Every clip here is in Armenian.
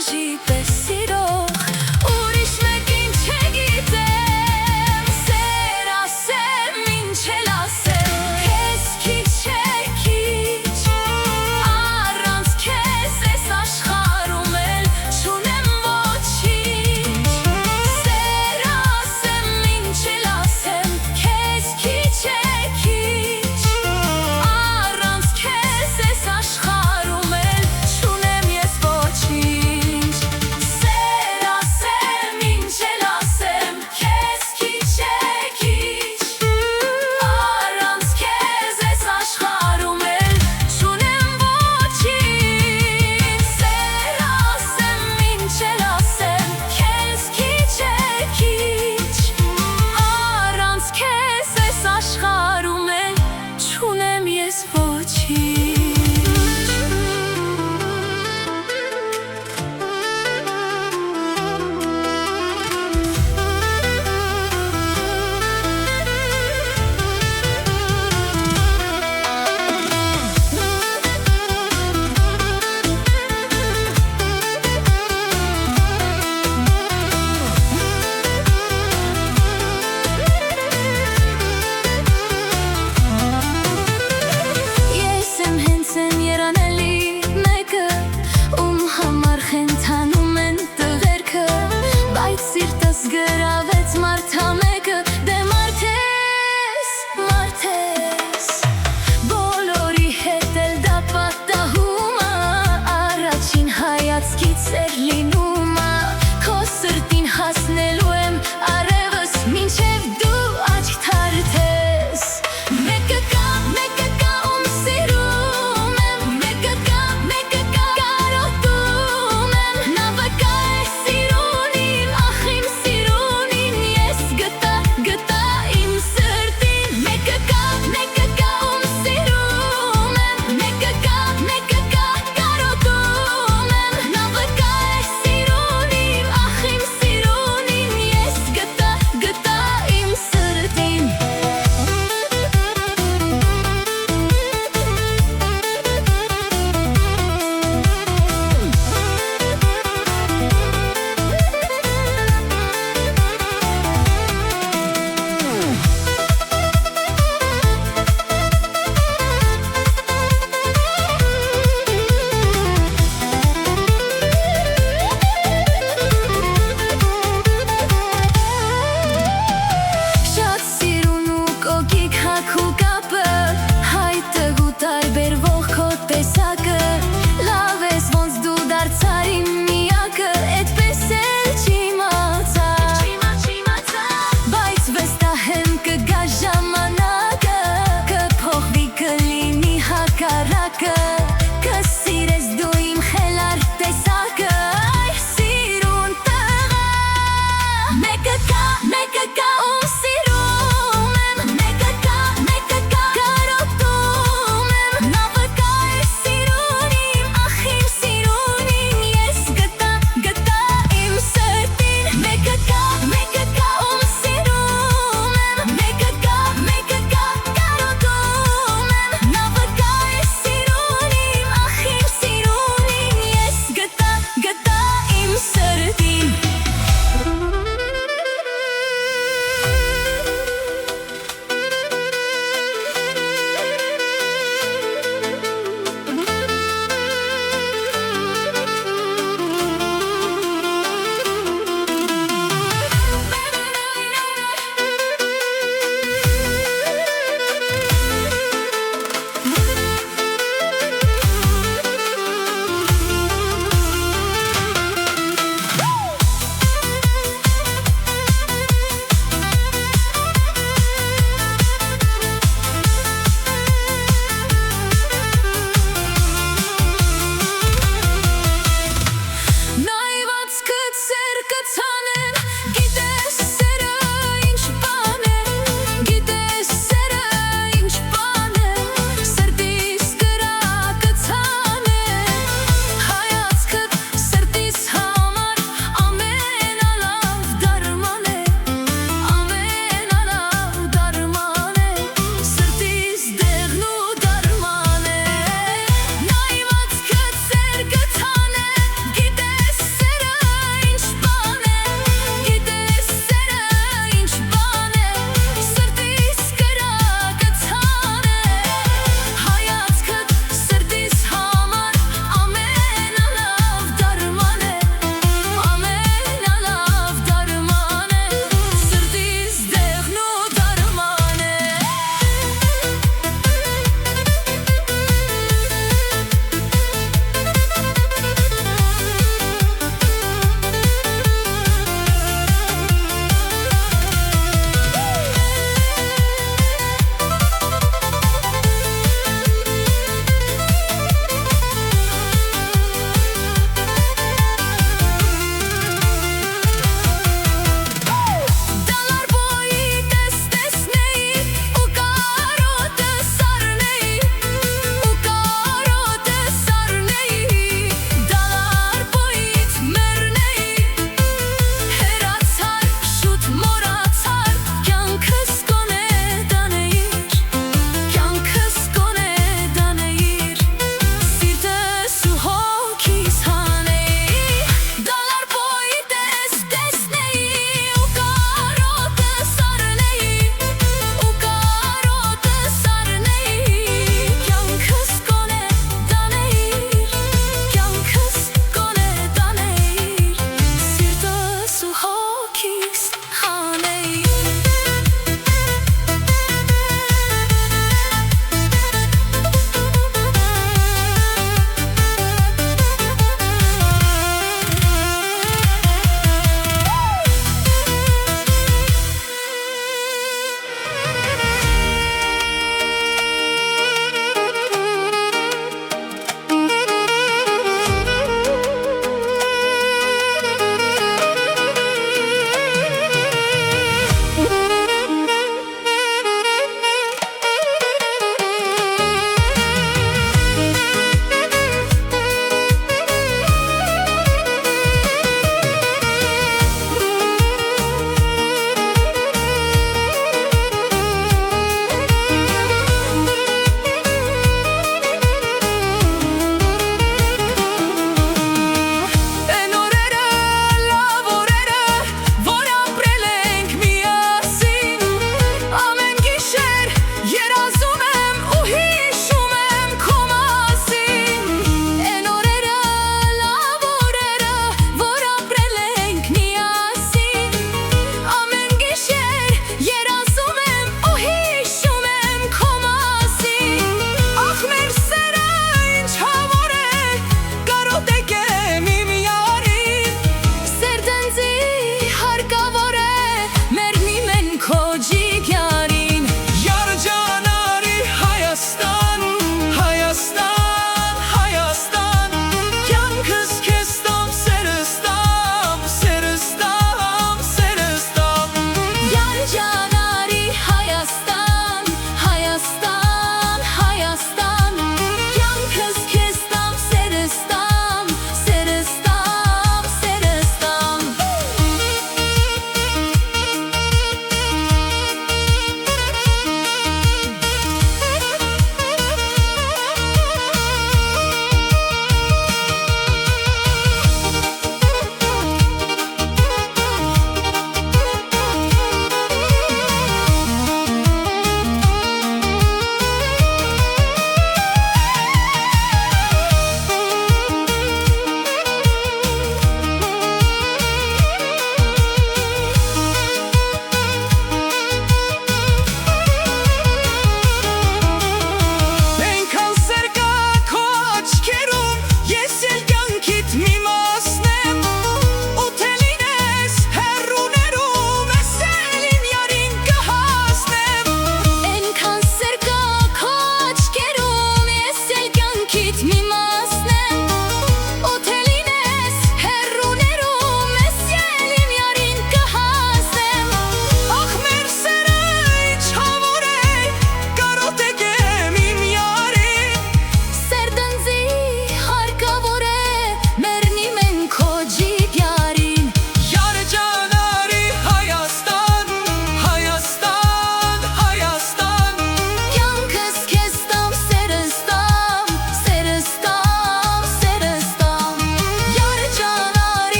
դժի պես սիրող ուրիշ մեկին չգիտեմ սեր ասեմ ինչ էլ ասեմ քեզ քիչ է քիչ առանց քեզ ես աշխարհում էլ չունեմ ոչինչ սեր ասեմ ինչ էլ ասեմ քեզ քիչ է քիչ առանց քեզ ես աշխարհում էլ չունեմ ես ոչինչ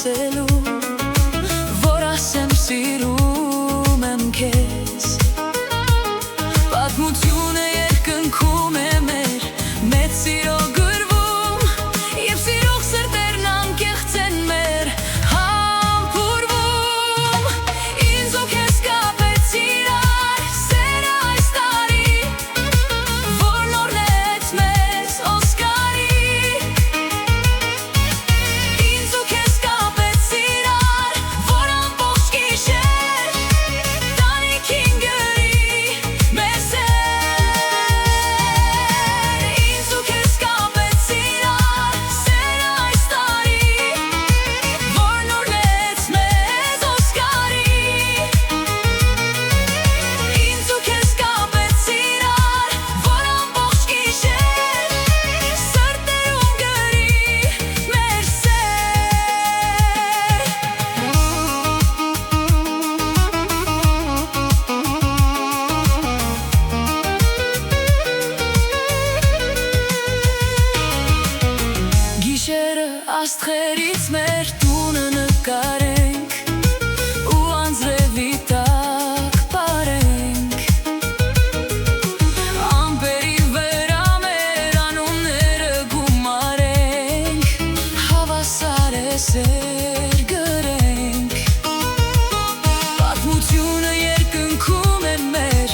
ասելու, որ ասեմ սիրում եմ քեզ։ Պատմությունը երկնքում է մեր մեծ սիրո գրվում, և սիրող սրտերն անկեղծ են մեր համբուրվում։ Ինձ ու քեզ կապեց իրար սերը այս տարի, որն օրհնեց մեզ Օսկարի։ Ինձ ու քեզ կապեց իրար, որ ամբողջ գիշեր տանիքին գրի մեր սեր։ Ինձ ու քեզ կապեց իրար սերը այս տարի, որն օրհնեց մեզ Օսկարի։ Ինձ ու քեզ կապեց իրար, որ ամբողջ գիշեր սրտերում գրի մեր սեր։ Գիշերը աստղերից մեր տունը նկարենք ու անձրևի տակ պարենք, ամպերի վրա մեր անունները գումարենք, հավասար է սեր գրենք։ Պատմությունը երկնքում է մեր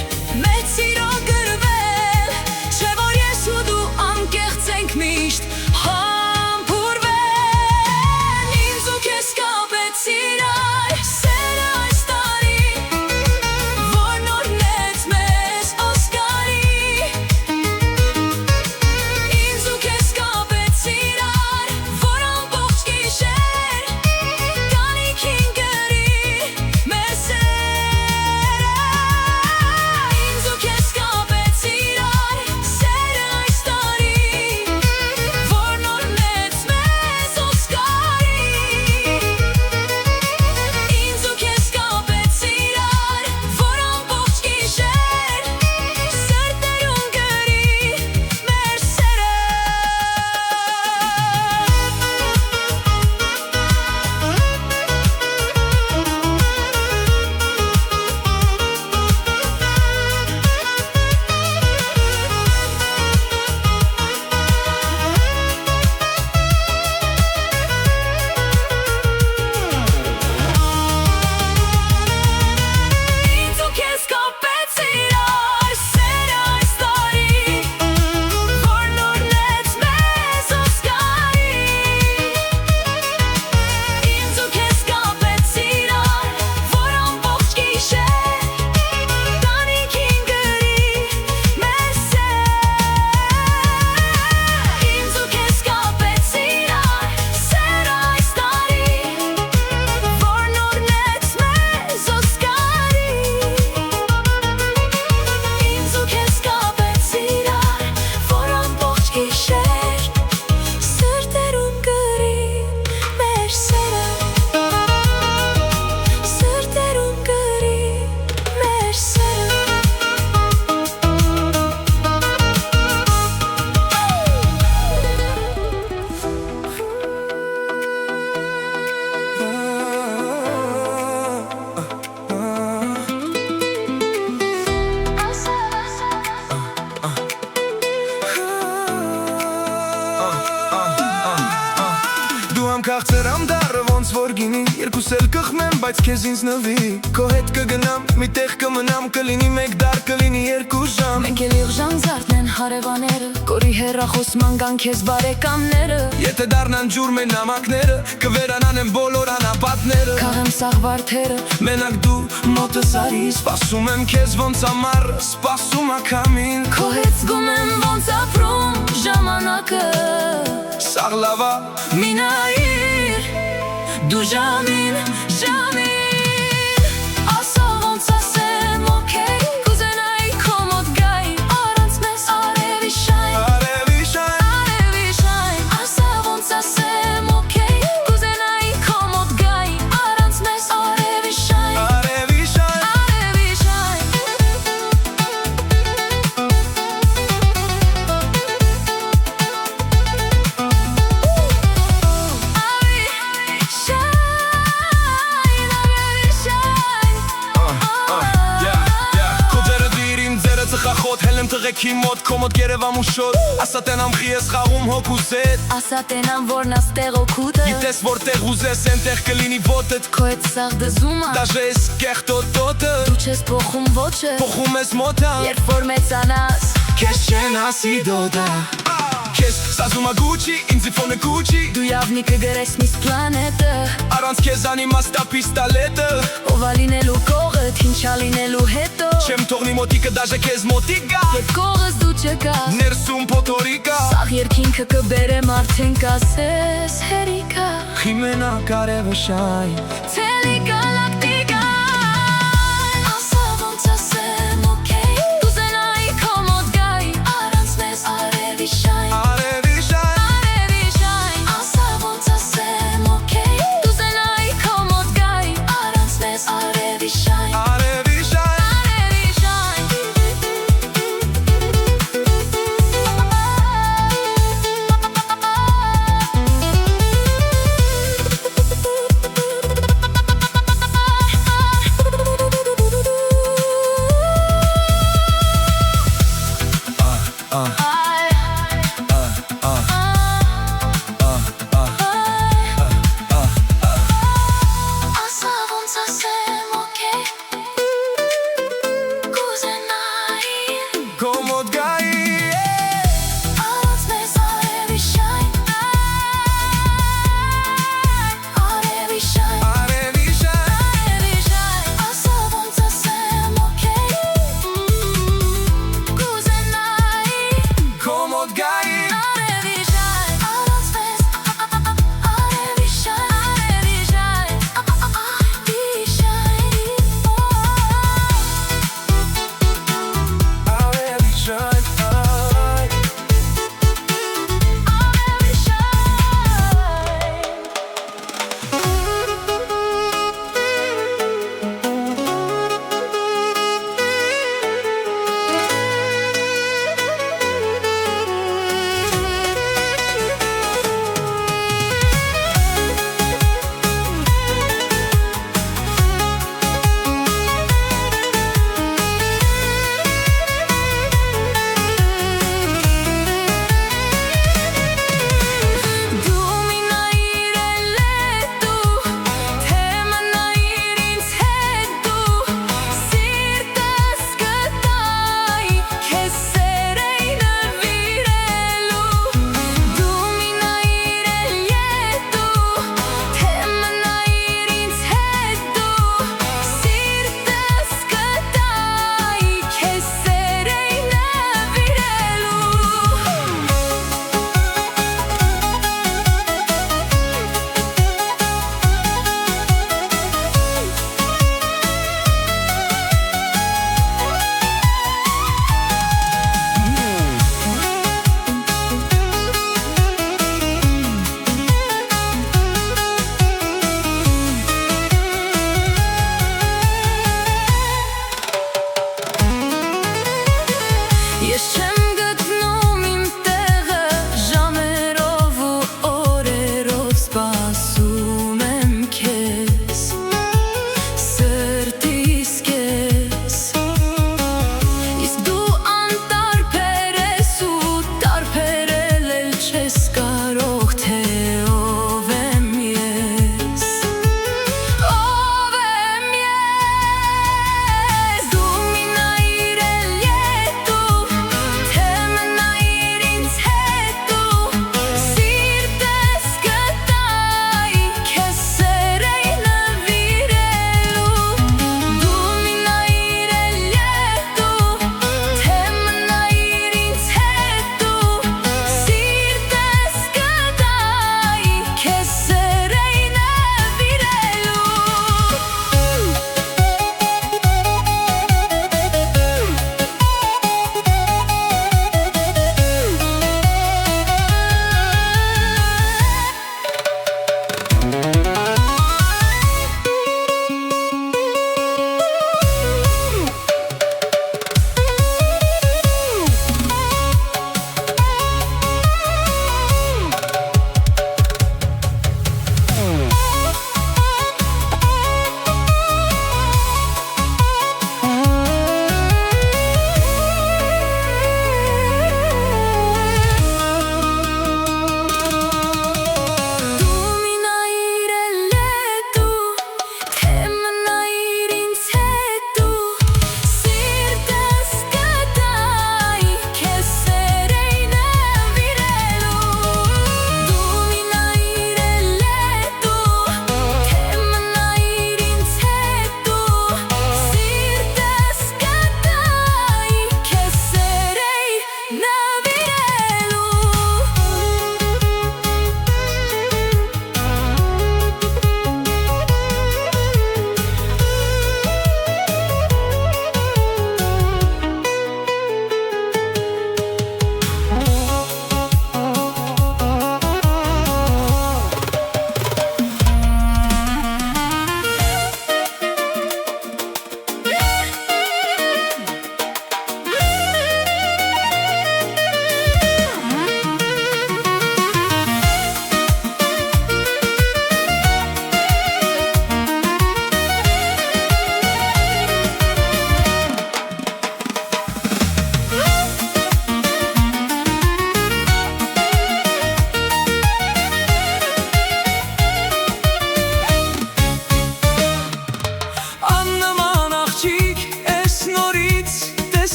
մեծ սիրո գրվել, չէ որ ես ու դու անկեղծ ենք միշտ համբուրվել։ Ինձ ու քեզ կապեց իրար սերը այս տարի, որն օրհնեց մեզ Օսկարի։ Ինձ ու քեզ կապեց իրար, որ ամբողջ գիշեր տանիքին գրի մեր սերը։ Ինձ ու քեզ կապեց իրար սերը այս տարի, որն օրհնեց մեզ Օսկարի։ Ինձ ու քեզ կապեց իրար, որ ամբողջ գիշեր սրտերում գրի մեր սերը։ Ինձ ու քեզ կապեց իրար սերը այս տարի, որն օրհնեց մեզ Օսկարի։ Ինձ ու քեզ կապեց իրար, որ ամբողջ գիշեր տանիքին գրի մեր սեր։ Ինձ ու քեզ կապեց իրար սերը այս տարի, որն օրհնեց մեզ Օսկարի։ Ինձ ու քեզ կապեց իրար, որ ամբողջ գիշեր սրտերում գրի մեր սերը։ Սրտերում գրի մեր սերը։ Դու ամ քաղցր ամ դարը ոնց որ գինի, երկուս էլ կխմեմ, բայց քեզ ինձ նվի։ Քո հետ կգնամ, մի տեղ կմնամ, կլինի մեկ դար, կլինի երկու ժամ։ Մենք էլ իղժան զարդն են հարևաները, կորի հեռախոսման կան քեզ բարեկամները։ Եթե դառնան ջուր մեր նամակները, կվերանանեն բոլոր անապատները։ Քաղեմ սաղ վարդերը, Մենակ դու մոտս արի, սպասում եմ քեզ ոնց ամառը, սպասում ակամին։ քո հետ զգում եմ ոնց ապրում ժամանակը։ Սաղ լավա Մի նայիր դու ժամին, ժամին, ասա ոնց ասեմ օքեյ, կուզենայի քո մոտ գայի, առանց մեզ արևի շայն, արևի շայն, արևի շայն, ասա ոնց ասեմ օքեյ, կուզենայի քո մոտ գայի, առանց մեզ արևի շայն, արևի շայն, արևի շայն։ Արևի շայն աղեքի մոտ կոմոդ գերևամ ու շոտ Ասա տենամ խի ես խաղում հոգուս հետ Ասա տենամ որն աստեղ օգուտը Գիտես որտեղ ուզես ենտեղ կլինի ոտըտ Քո հետ սաղ դզումը Դաժե ես կեղտոտոտը Դու չես փոխում ոչը Փոխում ես մոտան Երբ որ մեծանաս Քեզ չեն ասի դոդա Քեզ սազումա գուչի, ինձի ֆոնը գուչի Դու յավնի կգրես միս պլանետը Առանց քեզ անիմաստա պիստալետը Ովա լինելու կողըտ, ինչա լինելու հետո Չեմ թողնի մոտիկը դաժե քեզ մոտիկա Երբ կողս դու չկաս Ներսում փոթորիկա Սաղ երկինքը կբերեմ արդեն կասես հերիկա Խիմենա կարևը շայ Ցելիկա